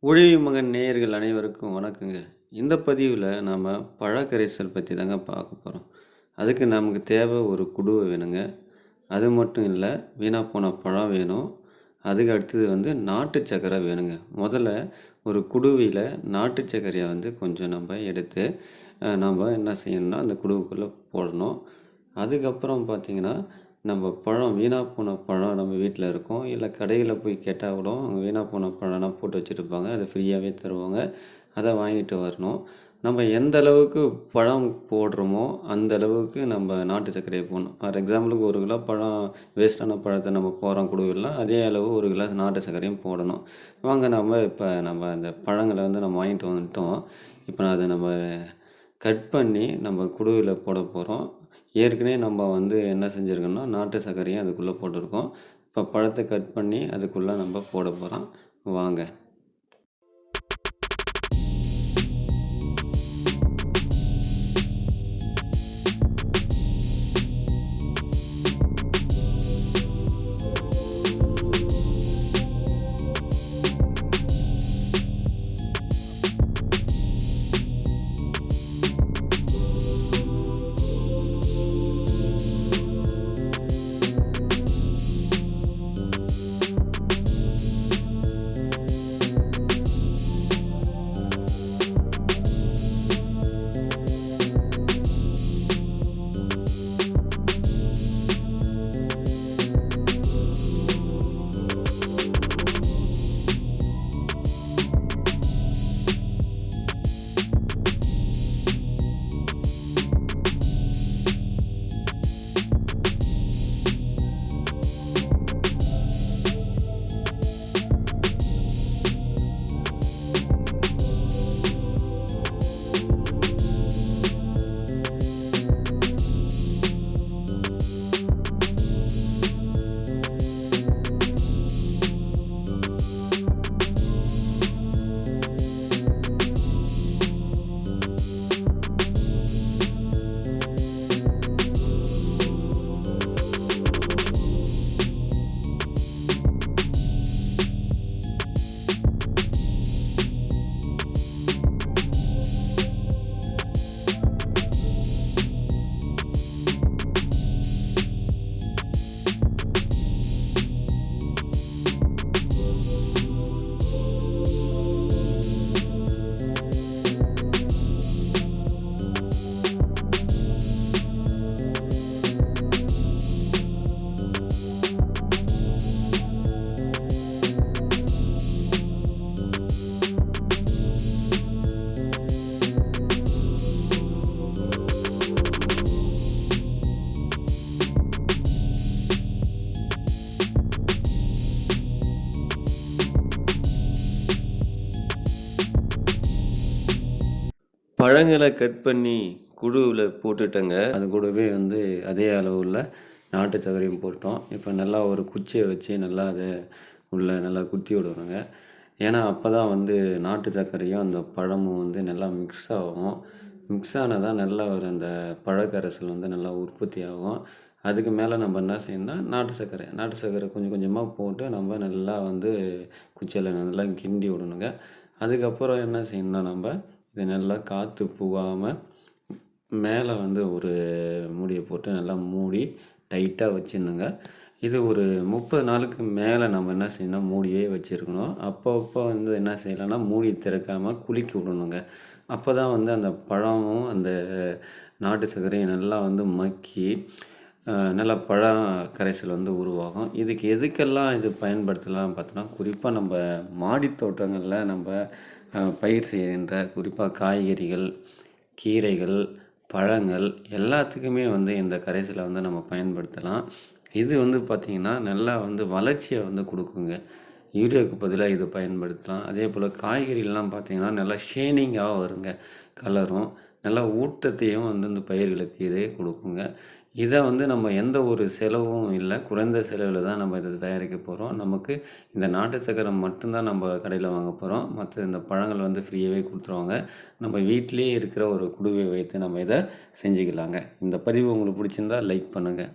உழவி மகன் நேயர்கள் அனைவருக்கும் வணக்கங்க. இந்த பதிவில் நாம் பழக்கரைசல் பற்றி தாங்க பார்க்க போகிறோம். அதுக்கு நமக்கு தேவை ஒரு குடுவை வேணுங்க. அது மட்டும் இல்லை, வீணாக போன பழம் வேணும். அதுக்கு அடுத்தது நாட்டு சர்க்கரை வேணுங்க. முதல்ல ஒரு குடுவையில் நாட்டு சர்க்கரையை கொஞ்சம் நம்ம எடுத்து நம்ம என்ன செய்யணும்னா அந்த குடுவைக்குள்ளே போடணும். அதுக்கப்புறம் பார்த்திங்கன்னா, நம்ம பழம் வீணாக போன பழம் நம்ம வீட்டில் இருக்கும், இல்லை கடையில் போய் கேட்டால் கூட அவங்க வீணாக போன பழம்லாம் போட்டு வச்சுருப்பாங்க. அதை ஃப்ரீயாகவே தருவாங்க. அதை வாங்கிட்டு வரணும். நம்ம எந்த அளவுக்கு பழம் போடுறோமோ அந்த அளவுக்கு நம்ம நாட்டு சர்க்கரையை போடணும். ஃபார் எக்ஸாம்பிளுக்கு 1 கிலோ பழம் வேஸ்ட்டான பழத்தை நம்ம போடுறோம் குடுவைலாம், அதே அளவு 1 கிலோ நாட்டு சர்க்கரையும் போடணும். வாங்க நம்ம அந்த பழங்களை நம்ம வாங்கிட்டு வந்துட்டோம். இப்போ அதை நம்ம கட் பண்ணி நம்ம குடுவையில் போட போகிறோம். ஏற்கனவே நம்ம என்ன செஞ்சுருக்கோம்னா நாட்டு சர்க்கரையும் அதுக்குள்ளே போட்டிருக்கோம். இப்போ பழத்தை கட் பண்ணி அதுக்குள்ளே நம்ம போட போகிறோம். வாங்க. பழங்களை கட் பண்ணி குடுவில் போட்டுட்டேங்க. அது கூடவே அதே அளவுள்ள நாட்டு சர்க்கரையும் போட்டோம். இப்போ நல்லா ஒரு குச்சியை வச்சு நல்லா அதை உள்ளே நல்லா குத்தி விடணுங்க. ஏன்னா அப்போ தான் நாட்டு சர்க்கரையும் அந்த பழமும் நல்லா மிக்ஸ் ஆகும். மிக்ஸ் ஆனால் தான் நல்லா அந்த பழக்கரைசல் நல்லா உற்பத்தி ஆகும். அதுக்கு மேலே நம்ம என்ன செய்யணும்னா நாட்டு சர்க்கரை கொஞ்சம் கொஞ்சமாக போட்டு நம்ம நல்லா குச்சியில் நல்லா கிண்டி விடணுங்க. அதுக்கப்புறம் என்ன செய்யணும்னா நம்ம இது நல்லா காற்று புகாமல் மேலே ஒரு மூடியை போட்டு நல்லா மூடி டைட்டாக வச்சிடணுங்க. இது ஒரு 30 நாளுக்கு மேலே நம்ம என்ன செய்யணும், மூடியே வச்சுருக்கணும். அப்பப்போ என்ன செய்யலாம்னா மூடி திறக்காமல் குலுக்கி விடணுங்க. அப்போ தான் அந்த பழமும் அந்த நாட்டு சர்க்கரையும் நல்லா மக்கி நல்லா பழம் கரைசல் உருவாகும். இதுக்கு எதுக்கெல்லாம் இது பயன்படுத்தலாம் பார்த்தோன்னா, குறிப்பாக நம்ம மாடி தோட்டங்களில் நம்ம பயிர் செய்கின்ற குறிப்பாக காய்கறிகள், கீரைகள், பழங்கள் எல்லாத்துக்குமே இந்த கரைசலை நம்ம பயன்படுத்தலாம். இது பார்த்திங்கன்னா நல்லா வளர்ச்சியை கொடுக்குங்க. யூரியாவுக்கு பதிலாக இது பயன்படுத்தலாம். அதே போல் காய்கறிலாம் பார்த்திங்கன்னா நல்லா ஷேனிங்காக வருங்க, கலரும் நல்லா ஊட்டத்தையும் இந்த பயிர்களுக்கு இதே கொடுக்குங்க. இதை நம்ம எந்த ஒரு செலவும் இல்லை, குறைந்த செலவில் தான் நம்ம இதை தயாரிக்க போகிறோம். நமக்கு இந்த நாட்டு சர்க்கரை மட்டும்தான் நம்ம கடையில் வாங்க போகிறோம். மற்ற இந்த பழங்கள் ஃப்ரீயாகவே கொடுத்துருவாங்க. நம்ம வீட்டிலேயே இருக்கிற ஒரு குடுவையை வைத்து நம்ம இதை செஞ்சுக்கலாங்க. இந்த பதிவு உங்களுக்கு பிடிச்சிருந்தால் லைக் பண்ணுங்கள்.